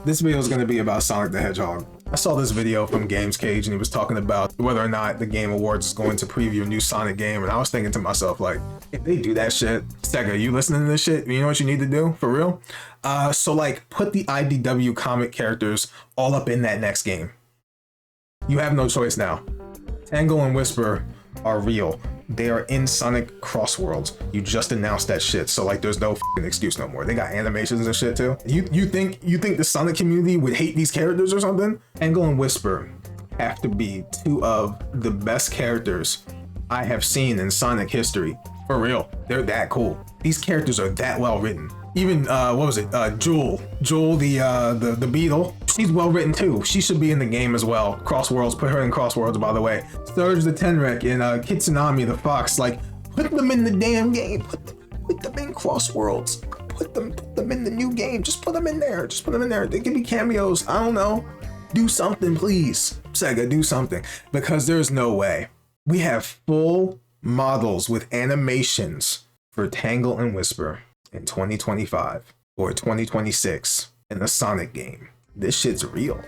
This video is going to be about Sonic the Hedgehog. I saw this video from Games Cage and he was talking about whether or not the Game Awards is going to preview a new Sonic game, and I was thinking to myself, like, if they do that shit, Sega, you listening to this shit? You know what you need to do? For real? So like, put the IDW comic characters all up in that next game. You have no choice now. Tangle and Whisper are real. They are in Sonic Cross Worlds. You just announced that shit, so like there's no fucking excuse no more. They got animations and shit too. You think the Sonic community would hate these characters or something? Tangle and Whisper have to be two of the best characters I have seen in Sonic history. For real, they're that cool. These characters are that well written. Even what was it? Jewel the Beetle. She's well written too. She should be in the game as well. Cross Worlds, put her in Cross Worlds, by the way. Surge the Tenrec and Kitsunami the Fox. Like, put them in the damn game. Put them in Cross Worlds. Put them in the new game. Just put them in there. Just put them in there. They can be cameos. I don't know. Do something, please. Sega, do something. Because there's no way. We have full models with animations for Tangle and Whisper in 2025 or 2026 in the Sonic game. This shit's real.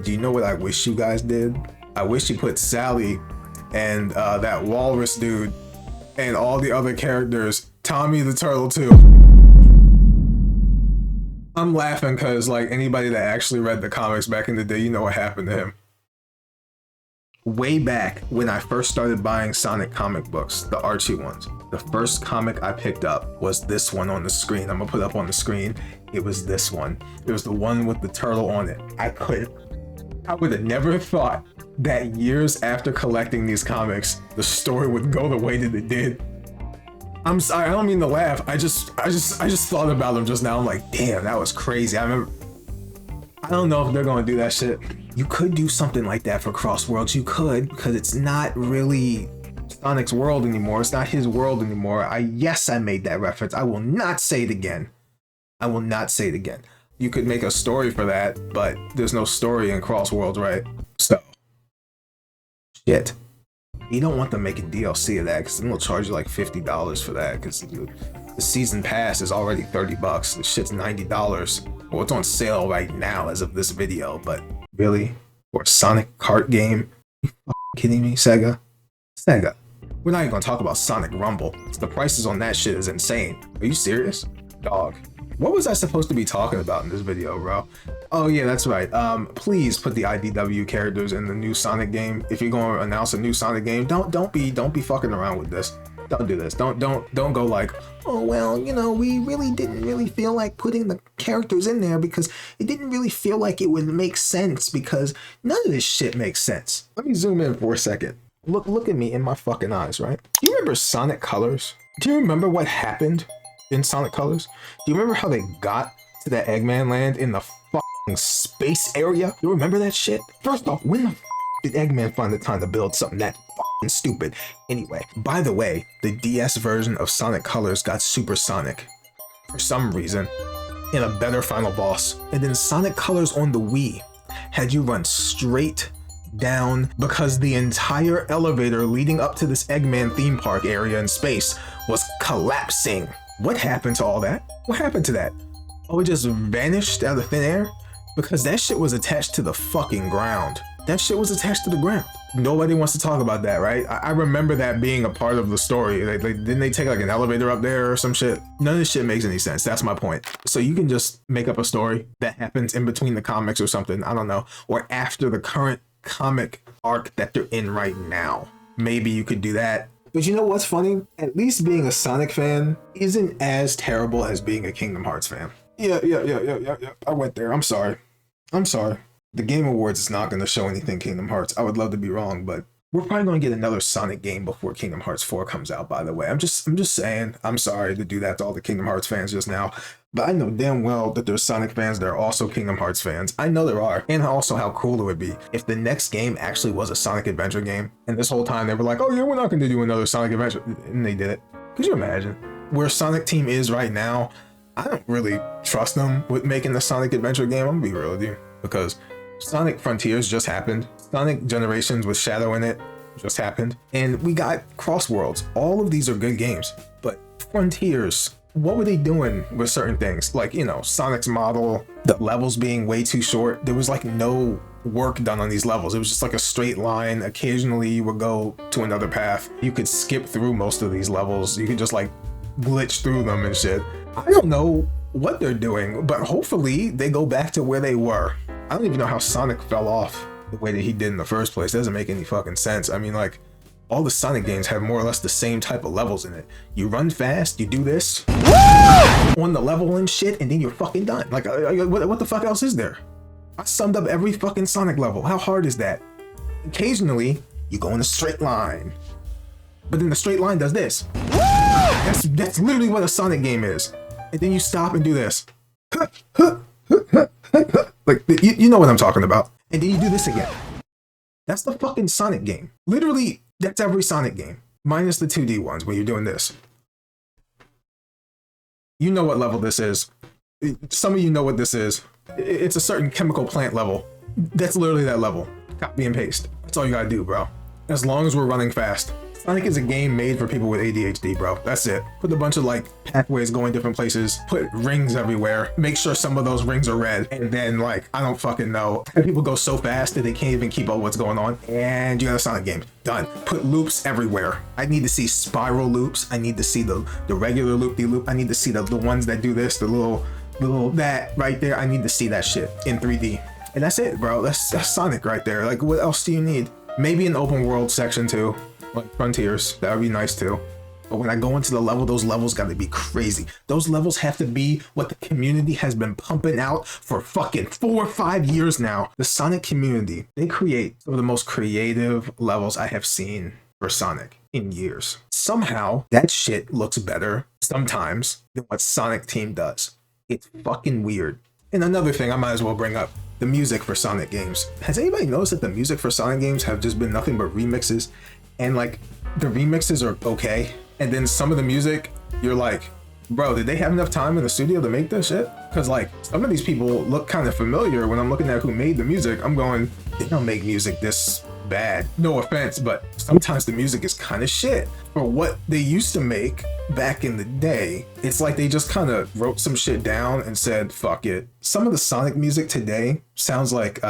Do you know what I wish you guys did? I wish you put Sally and that walrus dude and all the other characters, Tommy the Turtle too. I'm laughing because like anybody that actually read the comics back in the day, you know what happened to him. Way back when I first started buying Sonic comic books, the Archie ones, the first comic I picked up was this one on the screen. I'm gonna put up on the screen. It was this one. It was the one with the turtle on it. I would have never thought that years after collecting these comics, the story would go the way that it did. I'm sorry, I don't mean to laugh. I just thought about them just now. I'm like, damn, that was crazy. I don't know if they're gonna do that shit. You could do something like that for Cross Worlds. You could, because it's not really Sonic's world anymore. It's not his world anymore. Yes, I made that reference. I will not say it again. I will not say it again. You could make a story for that, but there's no story in Cross Worlds, right? So, shit. You don't want them making DLC of that, because then they'll charge you like $50 for that, because the season pass is already $30. The shit's $90. Well, it's on sale right now as of this video, but really? For a Sonic kart game? You kidding me, Sega? Sega. We're not even gonna talk about Sonic Rumble. The prices on that shit is insane. Are you serious? Dog. What was I supposed to be talking about in this video, bro? Oh yeah, that's right. Please put the IDW characters in the new Sonic game. If you're gonna announce a new Sonic game, don't be fucking around with this. Don't do this. Don't go like, oh well, you know, we really didn't really feel like putting the characters in there because it didn't really feel like it would make sense, because none of this shit makes sense. Let me zoom in for a second. Look at me in my fucking eyes, right? Do you remember Sonic Colors? Do you remember what happened in Sonic Colors? Do you remember how they got to that Eggman land in the fucking space area? You remember that shit? First off, when the f did Eggman find the time to build something that fucking stupid? Anyway, by the way, the DS version of Sonic Colors got supersonic for some reason in a better final boss. And then Sonic Colors on the Wii had you run straight down because the entire elevator leading up to this Eggman theme park area in space was collapsing. What happened to all that? What happened to that? Oh, it just vanished out of thin air? Because that shit was attached to the fucking ground. That shit was attached to the ground. Nobody wants to talk about that, right? I remember that being a part of the story. Didn't they take like an elevator up there or some shit? None of this shit makes any sense. That's my point. So you can just make up a story that happens in between the comics or something. I don't know. Or after the current comic arc that they're in right now. Maybe you could do that. But you know what's funny? At least being a Sonic fan isn't as terrible as being a Kingdom Hearts fan. Yeah. I went there. I'm sorry. The Game Awards is not going to show anything Kingdom Hearts. I would love to be wrong, but we're probably going to get another Sonic game before Kingdom Hearts 4 comes out, by the way. I'm just saying, I'm sorry to do that to all the Kingdom Hearts fans just now, but I know damn well that there's Sonic fans that are also Kingdom Hearts fans. I know there are. And also how cool it would be if the next game actually was a Sonic Adventure game. And this whole time they were like, oh yeah, we're not going to do another Sonic Adventure. And they did it. Could you imagine? Where Sonic Team is right now, I don't really trust them with making the Sonic Adventure game. I'm going to be real with you. Because Sonic Frontiers just happened. Sonic Generations with Shadow in it just happened. And we got Cross Worlds. All of these are good games. But Frontiers what were they doing with certain things? Like, you know, Sonic's model, the levels being way too short. There was like no work done on these levels. It was just like a straight line. Occasionally you would go to another path. You could skip through most of these levels. You could just like glitch through them and shit. I don't know what they're doing, but hopefully they go back to where they were. I don't even know how Sonic fell off the way that he did in the first place. It doesn't make any fucking sense. I mean, like, all the Sonic games have more or less the same type of levels in it. You run fast, you do this on the level and shit, and then you're fucking done. Like, what the fuck else is there? I summed up every fucking Sonic level. How hard is that? Occasionally, you go in a straight line, but then the straight line does this. That's literally what a Sonic game is. And then you stop and do this. Like, you know what I'm talking about. And then you do this again. That's the fucking Sonic game. Literally, that's every Sonic game. Minus the 2D ones where you're doing this. You know what level this is. Some of you know what this is. It's a certain chemical plant level. That's literally that level. Copy and paste. That's all you gotta do, bro. As long as we're running fast. Sonic is a game made for people with ADHD, bro. That's it. Put a bunch of like pathways going different places. Put rings everywhere. Make sure some of those rings are red. And then like, I don't fucking know. People go so fast that they can't even keep up what's going on. And you got a Sonic game. Done. Put loops everywhere. I need to see spiral loops. I need to see the regular loop-de-loop. I need to see the ones that do this, the little that right there. I need to see that shit in 3D. And that's it, bro. That's Sonic right there. Like, what else do you need? Maybe an open world section too. Like Frontiers, that would be nice too. But when I go into the level, those levels got to be crazy. Those levels have to be what the community has been pumping out for fucking 4 or 5 years now. The Sonic community, they create some of the most creative levels I have seen for Sonic in years. Somehow, that shit looks better sometimes than what Sonic Team does. It's fucking weird. And another thing I might as well bring up, the music for Sonic games. Has anybody noticed that the music for Sonic games have just been nothing but remixes? And like, the remixes are okay, and then some of the music, you're like, bro, did they have enough time in the studio to make this shit? Because like, some of these people look kind of familiar. When I'm looking at who made the music, I'm going, they don't make music this bad. No offense, but sometimes the music is kind of shit. For what they used to make back in the day, it's like they just kind of wrote some shit down and said, fuck it. Some of the Sonic music today sounds like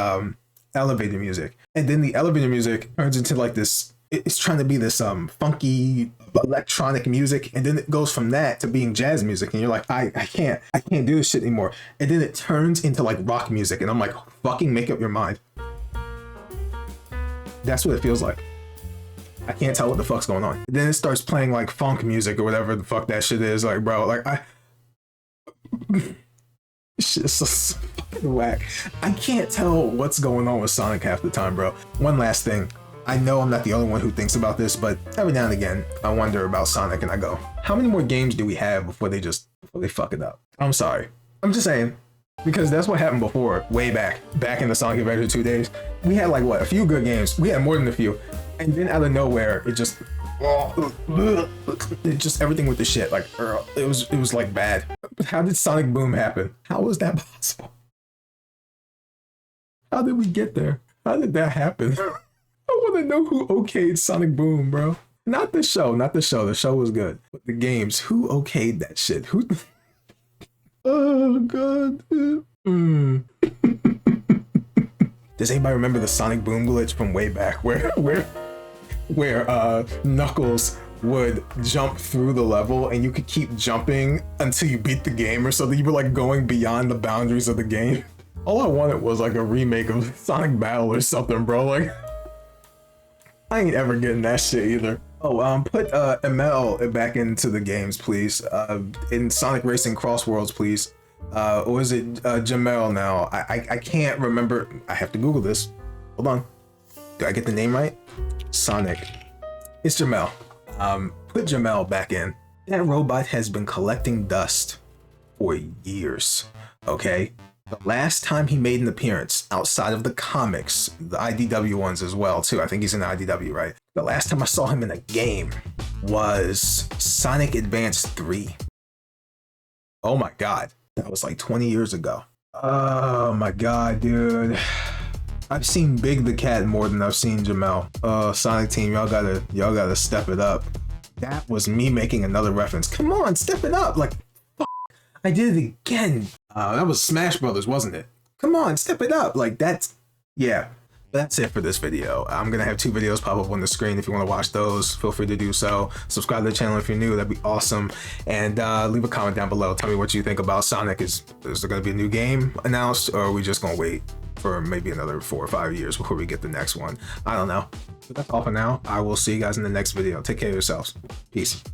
elevator music. And then the elevator music turns into like this, it's trying to be this funky electronic music, and then it goes from that to being jazz music, and you're like, I can't do this shit anymore. And then it turns into like rock music, and I'm like, fucking make up your mind. That's what it feels like. I can't tell what the fuck's going on. And then it starts playing like funk music or whatever the fuck that shit is. Like, bro, like shit's so fucking whack. I can't tell what's going on with Sonic half the time, bro. One last thing. I know I'm not the only one who thinks about this, but every now and again, I wonder about Sonic and I go, how many more games do we have before they fuck it up? I'm sorry. I'm just saying, because that's what happened before, way back in the Sonic Adventure 2 days. We had like, what, a few good games. We had more than a few. And then out of nowhere, it just everything with the shit, like, it was like bad. How did Sonic Boom happen? How was that possible? How did we get there? How did that happen? I want to know who okayed Sonic Boom, bro. Not the show. The show was good. But the games, who okayed that shit? Who? Oh, God. Does anybody remember the Sonic Boom glitch from way back where Knuckles would jump through the level and you could keep jumping until you beat the game or something? You were like going beyond the boundaries of the game. All I wanted was like a remake of Sonic Battle or something, bro. Like, I ain't ever getting that shit either. Oh, put ML back into the games, please. In Sonic Racing Cross Worlds, please. Or is it Jamel now? I can't remember. I have to Google this. Hold on. Do I get the name right? Sonic. It's Jamel. Put Jamel back in. That robot has been collecting dust for years. Okay? The last time he made an appearance outside of the comics, the IDW ones as well, too. I think he's in the IDW, right? The last time I saw him in a game was Sonic Advance 3. Oh my God. That was like 20 years ago. Oh my God, dude. I've seen Big the Cat more than I've seen Jamel. Sonic Team, y'all gotta step it up. That was me making another reference. Come on, step it up. Like, I did it again. That was Smash Brothers, wasn't it? Come on, step it up. Like that's, yeah. That's it for this video. I'm gonna have 2 videos pop up on the screen. If you want to watch those, feel free to do so. Subscribe to the channel if you're new, that'd be awesome. And leave a comment down below. Tell me what you think about Sonic. Is there gonna be a new game announced, or are we just gonna wait for maybe another 4 or 5 years before we get the next one? I don't know. But that's all for now. I will see you guys in the next video. Take care of yourselves. Peace.